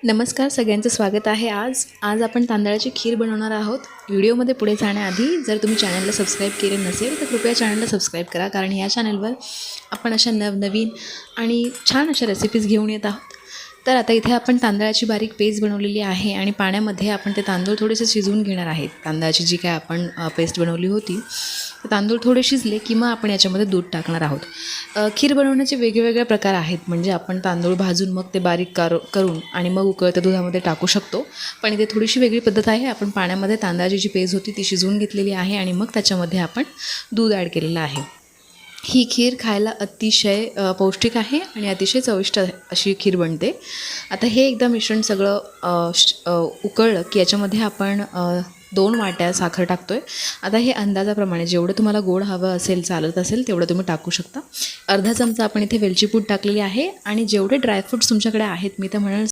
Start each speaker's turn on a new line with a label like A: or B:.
A: नमस्कार, सगळ्यांचं स्वागत आहे. आज आपण तांदळाची खीर बनवणार आहोत. व्हिडिओमध्ये पुढे जाण्याआधी जर तुम्ही चॅनलला सबस्क्राईब केले नसेल तर कृपया चॅनलला सबस्क्राईब करा, कारण या चॅनलवर आपण अशा नवनवीन आणि छान अशा रेसिपीज घेऊन येत आहोत. तर आता इथे आपण तांदळाची बारीक पेस्ट बनवलेली आहे आणि पाण्यामध्ये आपण ते तांदूळ थोडेसे शिजवून घेणार आहेत. तांदळाची जी काय आपण पेस्ट बनवली होती, तांदूळ थोडे शिजले की मग आपण याच्यामध्ये दूध टाकणार आहोत. खीर बनवण्याचे वेगवेगळे प्रकार आहेत. म्हणजे आपण तांदूळ भाजून मग ते बारीक करून आणि मग उकळत्या दुधामध्ये टाकू शकतो. पण इथे थोडीशी वेगळी पद्धत आहे. आपण पाण्यामध्ये तांदळाची जी पेस्ट होती ती शिजवून घेतलेली आहे आणि मग त्याच्यामध्ये आपण दूध ॲड केलेलं आहे. ही खीर खायला अतिशय पौष्टिक आहे आणि अतिशय चविष्ट अशी खीर बनते. आता हे एकदा मिश्रण सगळं उकळलं की याच्यामध्ये आपण 2 वाट्या साखर टाकतो आहे. आता हे अंदाजाप्रमाणे जेवढं तुम्हाला गोड हवं असेल, चालत असेल तेवढं तुम्ही टाकू शकता. अर्धा चमचा आपण इथे वेलची पूड टाकलेली आहे आणि जेवढे ड्रायफ्रूट्स तुमच्याकडे आहेत, मी तर म्हणेन